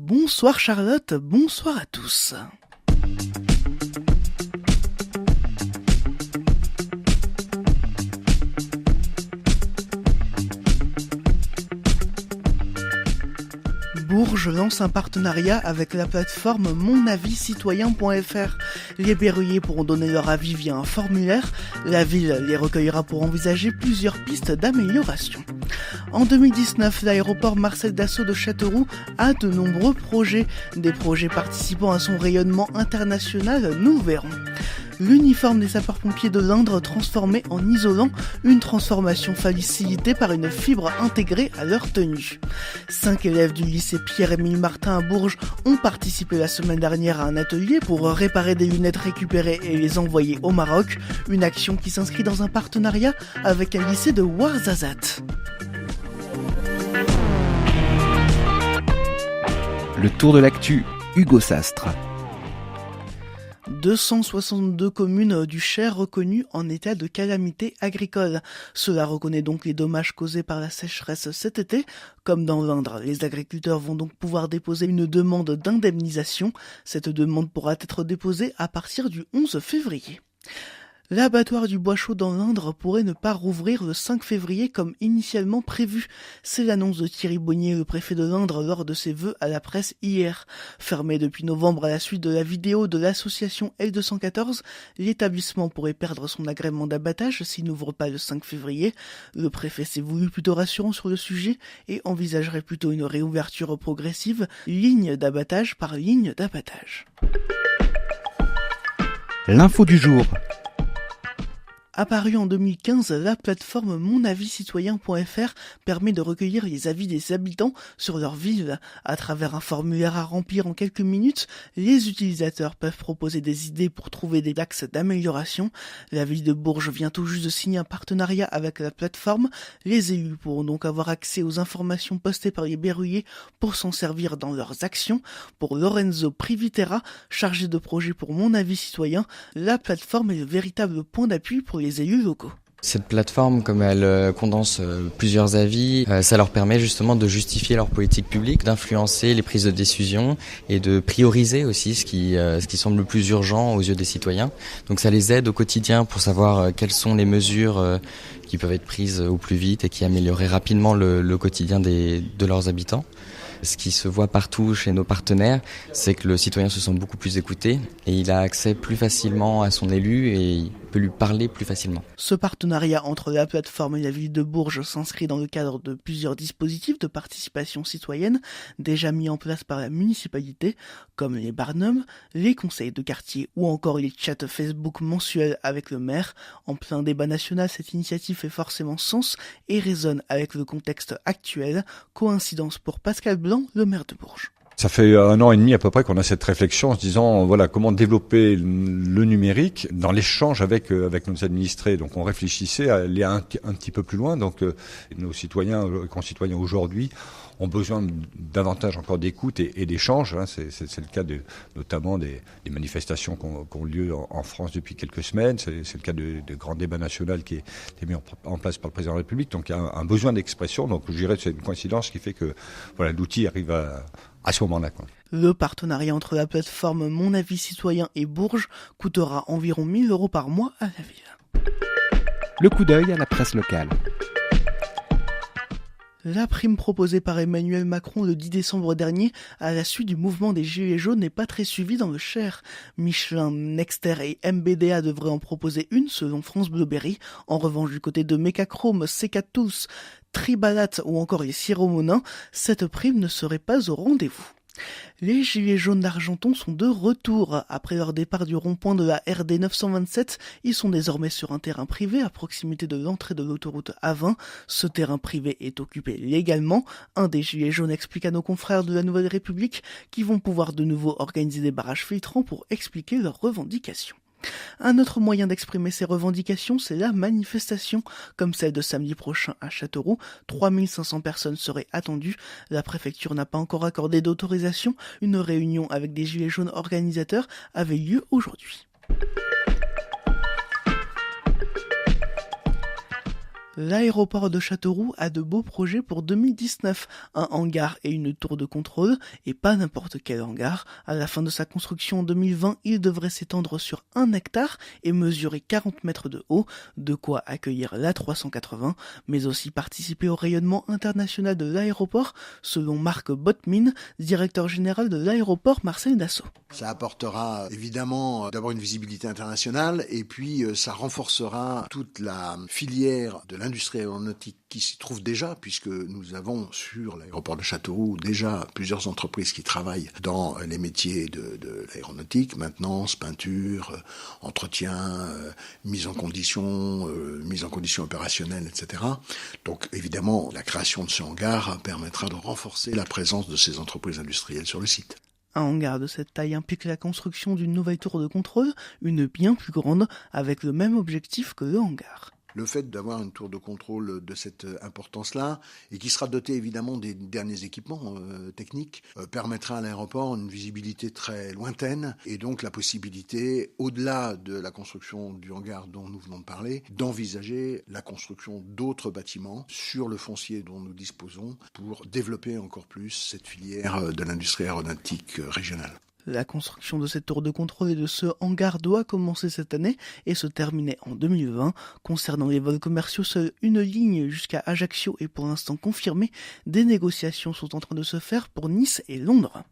Bonsoir Charlotte, bonsoir à tous. Bourges lance un partenariat avec la plateforme monaviscitoyen.fr. Les berruyers pourront donner leur avis via un formulaire. La ville les recueillera pour envisager plusieurs pistes d'amélioration. En 2019, l'aéroport Marcel Dassault de Châteauroux a de nombreux projets. Des projets participant à son rayonnement international, nous verrons. L'uniforme des sapeurs-pompiers de l'Indre transformé en isolant, une transformation facilitée par une fibre intégrée à leur tenue. 5 élèves du lycée Pierre-Émile Martin à Bourges ont participé la semaine dernière à un atelier pour réparer des lunettes récupérées et les envoyer au Maroc, une action qui s'inscrit dans un partenariat avec un lycée de Ouarzazate. Le tour de l'actu, Hugo Sastre. 262 communes du Cher reconnues en état de calamité agricole. Cela reconnaît donc les dommages causés par la sécheresse cet été. Comme dans l'Indre, les agriculteurs vont donc pouvoir déposer une demande d'indemnisation. Cette demande pourra être déposée à partir du 11 février. L'abattoir du Bois-Chaud dans l'Indre pourrait ne pas rouvrir le 5 février comme initialement prévu. C'est l'annonce de Thierry Bonnier, le préfet de l'Indre, lors de ses vœux à la presse hier. Fermé depuis novembre à la suite de la vidéo de l'association L214, l'établissement pourrait perdre son agrément d'abattage s'il n'ouvre pas le 5 février. Le préfet s'est voulu plutôt rassurant sur le sujet et envisagerait plutôt une réouverture progressive, ligne d'abattage par ligne d'abattage. L'info du jour. Apparue en 2015, la plateforme monaviscitoyen.fr permet de recueillir les avis des habitants sur leur ville. À travers un formulaire à remplir en quelques minutes, les utilisateurs peuvent proposer des idées pour trouver des axes d'amélioration. La ville de Bourges vient tout juste de signer un partenariat avec la plateforme. Les élus pourront donc avoir accès aux informations postées par les berruyers pour s'en servir dans leurs actions. Pour Lorenzo Privitera, chargé de projet pour Mon Avis Citoyen, la plateforme est le véritable point d'appui pour les élus locaux. Cette plateforme, comme elle condense plusieurs avis, ça leur permet justement de justifier leur politique publique, d'influencer les prises de décision et de prioriser aussi ce qui semble le plus urgent aux yeux des citoyens. Donc ça les aide au quotidien pour savoir quelles sont les mesures qui peuvent être prises au plus vite et qui amélioreraient rapidement le quotidien de leurs habitants. Ce qui se voit partout chez nos partenaires, c'est que le citoyen se sent beaucoup plus écouté et il a accès plus facilement à son élu et il peut lui parler plus facilement. Ce partenariat entre la plateforme et la ville de Bourges s'inscrit dans le cadre de plusieurs dispositifs de participation citoyenne déjà mis en place par la municipalité, comme les barnums, les conseils de quartier ou encore les chats Facebook mensuels avec le maire. En plein débat national, cette initiative fait forcément sens et résonne avec le contexte actuel. Coïncidence pour Pascal Blanc, le maire de Bourges. Ça fait 1 an et demi à peu près qu'on a cette réflexion en se disant voilà comment développer le numérique dans l'échange avec nos administrés. Donc on réfléchissait à aller un petit peu plus loin. Donc nos citoyens et concitoyens aujourd'hui ont besoin davantage encore d'écoute et d'échange. Hein. C'est le cas notamment des manifestations qui ont lieu en France depuis quelques semaines. C'est le cas de grand débat national qui est mis en place par le président de la République. Donc il y a un besoin d'expression. Donc je dirais que c'est une coïncidence qui fait que voilà l'outil arrive à ce moment-là, quoi. Le partenariat entre la plateforme Mon Avis Citoyen et Bourges coûtera environ 1 000 € par mois à la ville. Le coup d'œil à la presse locale. La prime proposée par Emmanuel Macron le 10 décembre dernier à la suite du mouvement des Gilets jaunes n'est pas très suivie dans le Cher. Michelin, Nexter et MBDA devraient en proposer une selon France Bleu Berry. En revanche, du côté de Mecachrome, C4 Tools, Tribalat ou encore les Siromonins, cette prime ne serait pas au rendez-vous. Les Gilets jaunes d'Argenton sont de retour. Après leur départ du rond-point de la RD 927, ils sont désormais sur un terrain privé à proximité de l'entrée de l'autoroute A20. Ce terrain privé est occupé légalement. Un des Gilets jaunes explique à nos confrères de la Nouvelle République qu'ils vont pouvoir de nouveau organiser des barrages filtrants pour expliquer leurs revendications. Un autre moyen d'exprimer ces revendications, c'est la manifestation, comme celle de samedi prochain à Châteauroux. 3500 personnes seraient attendues. La préfecture n'a pas encore accordé d'autorisation. Une réunion avec des Gilets jaunes organisateurs avait lieu aujourd'hui. L'aéroport de Châteauroux a de beaux projets pour 2019, un hangar et une tour de contrôle, et pas n'importe quel hangar. À la fin de sa construction en 2020, il devrait s'étendre sur 1 hectare et mesurer 40 mètres de haut, de quoi accueillir l'A380, mais aussi participer au rayonnement international de l'aéroport, selon Marc Bottmin, directeur général de l'aéroport Marseille Dassault. Ça apportera évidemment d'abord une visibilité internationale et puis ça renforcera toute la filière de l'industrie aéronautique qui s'y trouve déjà, puisque nous avons sur l'aéroport de Châteauroux déjà plusieurs entreprises qui travaillent dans les métiers de l'aéronautique, maintenance, peinture, entretien, mise en condition opérationnelle, etc. Donc évidemment, la création de ce hangar permettra de renforcer la présence de ces entreprises industrielles sur le site. Un hangar de cette taille implique la construction d'une nouvelle tour de contrôle, une bien plus grande, avec le même objectif que le hangar. Le fait d'avoir une tour de contrôle de cette importance-là, et qui sera dotée évidemment des derniers équipements techniques, permettra à l'aéroport une visibilité très lointaine, et donc la possibilité, au-delà de la construction du hangar dont nous venons de parler, d'envisager la construction d'autres bâtiments sur le foncier dont nous disposons pour développer encore plus cette filière de l'industrie aéronautique régionale. La construction de cette tour de contrôle et de ce hangar doit commencer cette année et se terminer en 2020. Concernant les vols commerciaux, seule une ligne jusqu'à Ajaccio est pour l'instant confirmée. Des négociations sont en train de se faire pour Nice et Londres.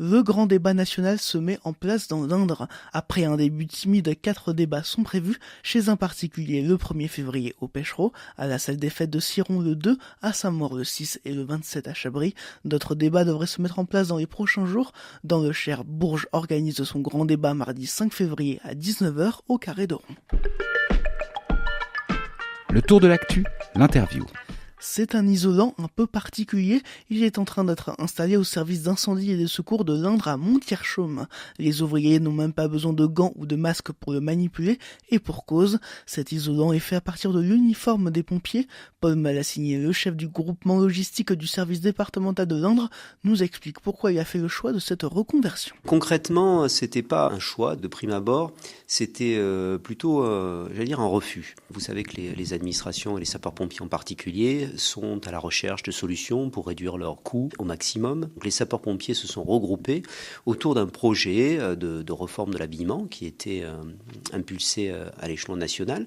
Le grand débat national se met en place dans l'Indre. Après un début timide, 4 débats sont prévus chez un particulier le 1er février au Pêchereau, à la salle des fêtes de Ciron le 2, à Saint-Maur le 6 et le 27 à Chabris. D'autres débats devraient se mettre en place dans les prochains jours. Dans le Cher, Bourges organise son grand débat mardi 5 février à 19h au Carré de Rond. Le tour de l'actu, l'interview. C'est un isolant un peu particulier. Il est en train d'être installé au service d'incendie et de secours de l'Indre à Montier-Chaume. Les ouvriers n'ont même pas besoin de gants ou de masques pour le manipuler, et pour cause. Cet isolant est fait à partir de l'uniforme des pompiers. Paul Malassigné, le chef du groupement logistique du service départemental de l'Indre, nous explique pourquoi il a fait le choix de cette reconversion. Concrètement, c'était pas un choix de prime abord, c'était plutôt, un refus. Vous savez que les administrations et les sapeurs-pompiers en particulier sont à la recherche de solutions pour réduire leurs coûts au maximum. Donc, les sapeurs-pompiers se sont regroupés autour d'un projet de réforme de l'habillement qui était impulsé à l'échelon national.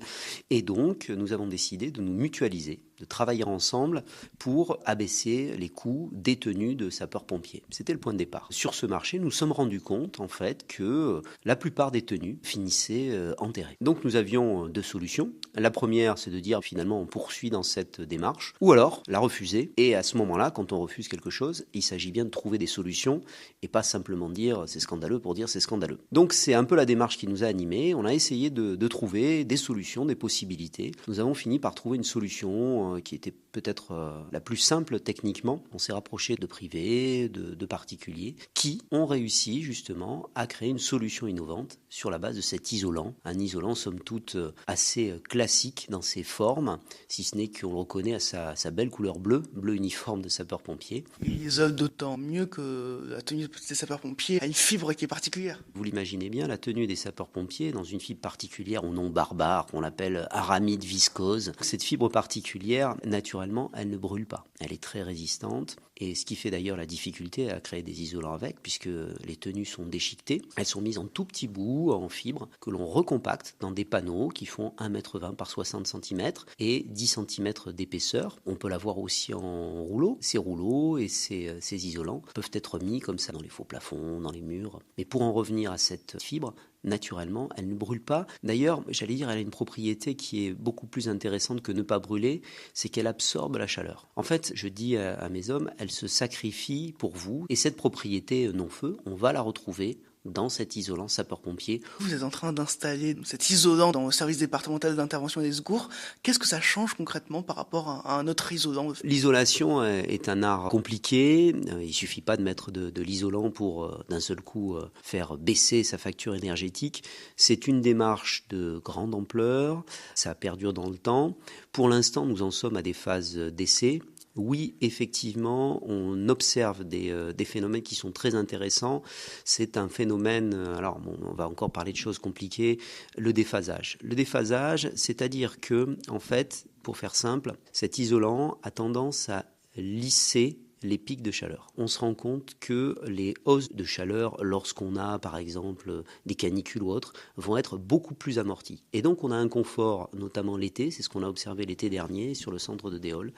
Et donc, nous avons décidé de nous mutualiser, de travailler ensemble pour abaisser les coûts des tenues de sapeurs-pompiers. C'était le point de départ. Sur ce marché, nous nous sommes rendus compte en fait que la plupart des tenues finissaient enterrées. Donc nous avions 2 solutions. La première, c'est de dire finalement on poursuit dans cette démarche, ou alors la refuser. Et à ce moment-là, quand on refuse quelque chose, il s'agit bien de trouver des solutions et pas simplement dire c'est scandaleux pour dire c'est scandaleux. Donc c'est un peu la démarche qui nous a animés. On a essayé de trouver des solutions, des possibilités. Nous avons fini par trouver une solution qui était peut-être la plus simple techniquement. On s'est rapproché de privés, de particuliers, qui ont réussi justement à créer une solution innovante sur la base de cet isolant. Un isolant somme toute assez classique dans ses formes, si ce n'est qu'on le reconnaît à sa belle couleur bleu uniforme de sapeur-pompier. Il isole d'autant mieux que la tenue des sapeurs-pompiers a une fibre qui est particulière. Vous l'imaginez bien, la tenue des sapeurs-pompiers dans une fibre particulière au nom barbare qu'on appelle aramide viscose. Cette fibre particulière, naturellement, elle ne brûle pas. Elle est très résistante. Et ce qui fait d'ailleurs la difficulté à créer des isolants avec, puisque les tenues sont déchiquetées. Elles sont mises en tout petits bouts, en fibres, que l'on recompacte dans des panneaux qui font 1,20 m par 60 cm et 10 cm d'épaisseur. On peut l'avoir aussi en rouleau. Ces rouleaux et ces isolants peuvent être mis comme ça dans les faux plafonds, dans les murs. Mais pour en revenir à cette fibre, naturellement, elle ne brûle pas. D'ailleurs, elle a une propriété qui est beaucoup plus intéressante que ne pas brûler, c'est qu'elle absorbe la chaleur. En fait, je dis à mes hommes, elle se sacrifie pour vous. Et cette propriété non-feu, on va la retrouver dans cet isolant sapeur-pompier. Vous êtes en train d'installer cet isolant dans le service départemental d'intervention et des secours. Qu'est-ce que ça change concrètement par rapport à un autre isolant ? L'isolation est un art compliqué. Il suffit pas de mettre de l'isolant pour d'un seul coup faire baisser sa facture énergétique. C'est une démarche de grande ampleur. Ça perdure dans le temps. Pour l'instant, nous en sommes à des phases d'essai. Oui, effectivement, on observe des phénomènes qui sont très intéressants. C'est un phénomène, alors on va encore parler de choses compliquées, le déphasage. Le déphasage, c'est-à-dire que, en fait, pour faire simple, cet isolant a tendance à lisser les pics de chaleur. On se rend compte que les hausses de chaleur, lorsqu'on a par exemple des canicules ou autres, vont être beaucoup plus amorties. Et donc on a un confort, notamment l'été, c'est ce qu'on a observé l'été dernier sur le centre de Déole,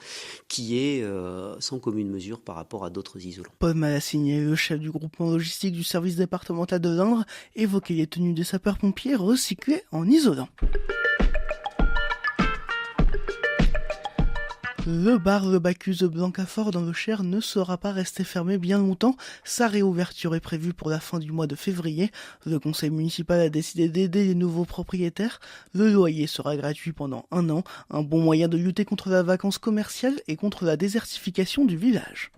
qui est sans commune mesure par rapport à d'autres isolants. Paul Malassigne, le chef du groupement logistique du service départemental de l'Indre, évoquait les tenues des sapeurs-pompiers recyclées en isolant. Le bar Le Bacchus de Blancafort dans le Cher ne sera pas resté fermé bien longtemps. Sa réouverture est prévue pour la fin du mois de février. Le conseil municipal a décidé d'aider les nouveaux propriétaires. Le loyer sera gratuit pendant 1 an, un bon moyen de lutter contre la vacance commerciale et contre la désertification du village.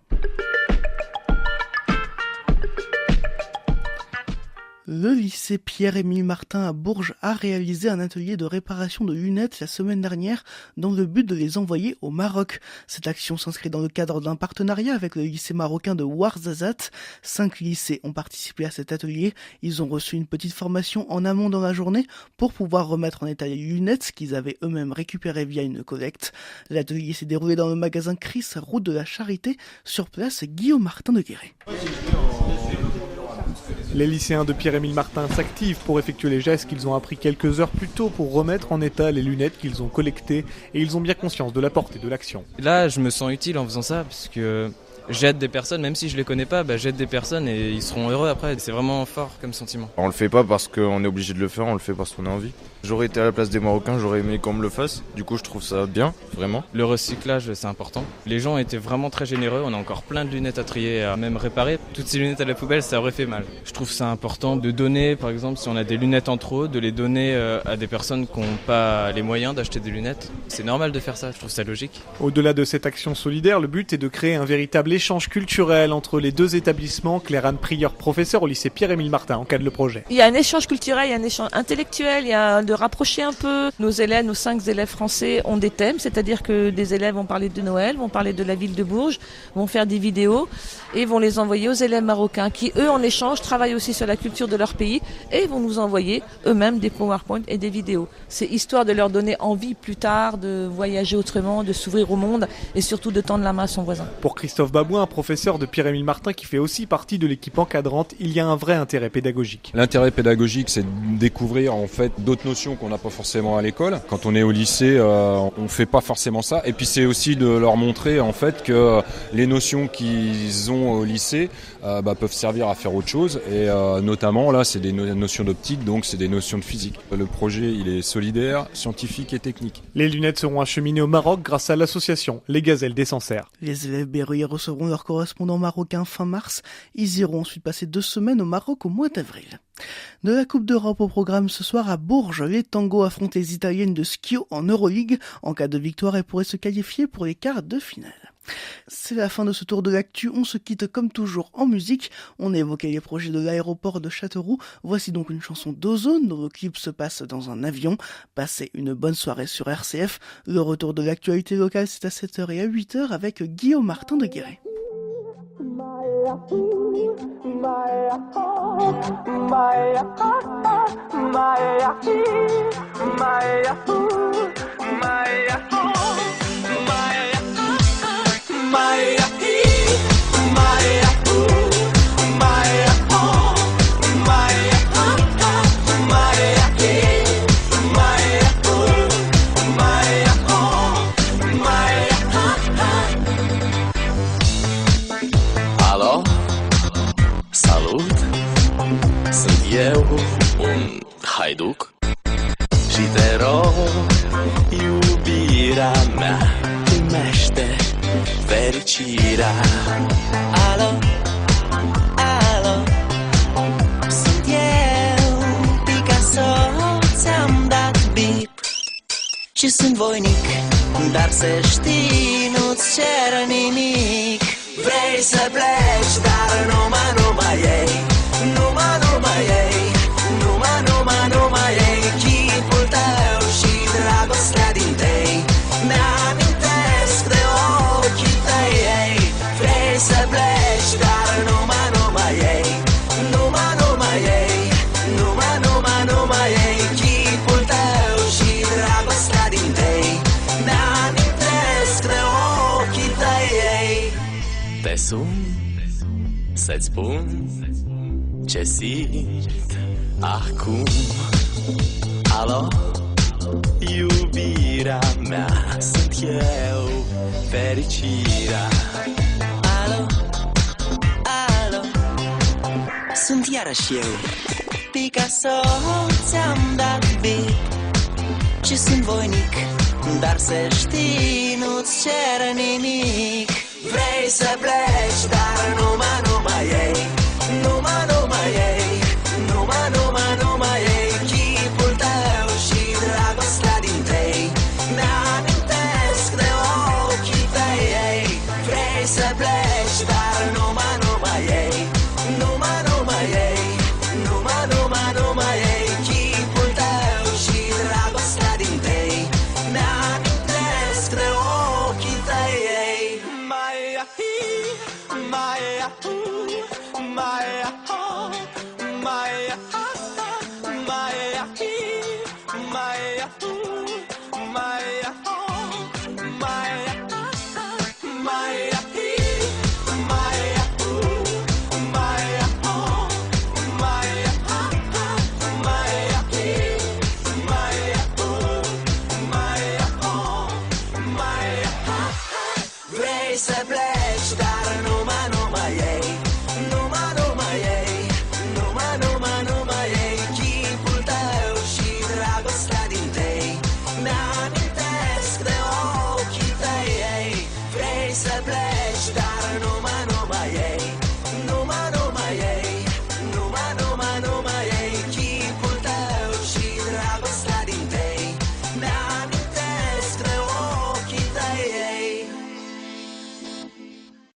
Le lycée Pierre-Émile Martin à Bourges a réalisé un atelier de réparation de lunettes la semaine dernière dans le but de les envoyer au Maroc. Cette action s'inscrit dans le cadre d'un partenariat avec le lycée marocain de Ouarzazate. 5 lycées ont participé à cet atelier. Ils ont reçu une petite formation en amont dans la journée pour pouvoir remettre en état les lunettes qu'ils avaient eux-mêmes récupérées via une collecte. L'atelier s'est déroulé dans le magasin Chris, route de la Charité. Sur place, Guillaume Martin de Guéret. Les lycéens de Pierre-Émile Martin s'activent pour effectuer les gestes qu'ils ont appris quelques heures plus tôt pour remettre en état les lunettes qu'ils ont collectées et ils ont bien conscience de la portée de l'action. Là, je me sens utile en faisant ça parce que j'aide des personnes, même si je les connais pas, j'aide des personnes et ils seront heureux après. C'est vraiment fort comme sentiment. On le fait pas parce qu'on est obligé de le faire, on le fait parce qu'on a envie. J'aurais été à la place des Marocains, j'aurais aimé qu'on me le fasse. Du coup, je trouve ça bien, vraiment. Le recyclage, c'est important. Les gens étaient vraiment très généreux. On a encore plein de lunettes à trier, à même réparer. Toutes ces lunettes à la poubelle, ça aurait fait mal. Je trouve ça important de donner, par exemple, si on a des lunettes en trop, de les donner à des personnes qui n'ont pas les moyens d'acheter des lunettes. C'est normal de faire ça, je trouve ça logique. Au-delà de cette action solidaire, le but est de créer un véritable échange culturel entre les deux établissements. Claire-Anne Prieur, professeure au lycée Pierre-Émile Martin, encadre le projet. Il y a un échange culturel, il y a un échange intellectuel, il y a de rapprocher un peu. Nos élèves, nos 5 élèves français ont des thèmes, c'est-à-dire que des élèves vont parler de Noël, vont parler de la ville de Bourges, vont faire des vidéos et vont les envoyer aux élèves marocains qui, eux, en échange, travaillent aussi sur la culture de leur pays et vont nous envoyer eux-mêmes des PowerPoint et des vidéos. C'est histoire de leur donner envie plus tard de voyager autrement, de s'ouvrir au monde et surtout de tendre la main à son voisin. Pour Christophe Babouin, professeur de Pierre-Émile Martin qui fait aussi partie de l'équipe encadrante, il y a un vrai intérêt pédagogique. L'intérêt pédagogique, c'est de découvrir en fait d'autres notions qu'on n'a pas forcément à l'école. Quand on est au lycée, on fait pas forcément ça. Et puis c'est aussi de leur montrer en fait que les notions qu'ils ont au lycée peuvent servir à faire autre chose. Et notamment là, c'est des notions d'optique, donc c'est des notions de physique. Le projet, il est solidaire, scientifique et technique. Les lunettes seront acheminées au Maroc grâce à l'association Les Gazelles des Sancerres. Les élèves berruyers recevront leur correspondant marocain fin mars. Ils iront ensuite passer 2 semaines au Maroc au mois d'avril. De la Coupe d'Europe au programme ce soir à Bourges, les Tangos affrontent les Italiennes de Schio en Euroleague. En cas de victoire, elles pourraient se qualifier pour les quarts de finale. C'est la fin de ce tour de l'actu, on se quitte comme toujours en musique. On a évoqué les projets de l'aéroport de Châteauroux. Voici donc une chanson d'Ozone dont le clip se passe dans un avion. Passez une bonne soirée sur RCF. Le retour de l'actualité locale, c'est à 7h et à 8h avec Guillaume Martin de Guéret. Alo, salut, sunt eu, un haiduc și te rog, iubirea mea, primește fericirea. Alo, alo, sunt eu, Picasso, ți-am dat bip și sunt voinic, dar să știi, nu-ți cer nimic. Vrei să pleci, dar numai ei, numai ei, numai ei, chipul tău și dragostea din tei, mi-amintesc de ochii tăi. Te sun să-ți spun ce simt acum. Alo, iubirea mea, sunt eu, fericirea. Alo, alo, sunt iarăși eu, Picasso, ți-am dat beat și sunt voinic, dar să știi, nu-ți cer nimic. Vrei să pleci, dar numai ei, numai ei, numai ei, chipul tău și dragostea din tei, mi-amintesc de ochii tăi, ei. Vrei să pleci, dar numai ei, numai ei, numai ei, chipul tău și dragostea din tei, mi-amintesc de ochii tăi, ei. Vrei să pleci, dar numai ei, numai ei, numai ei, chipul tău și dragostea din tei, mi-amintesc de ochii tăi, ei. Vrei să pleci.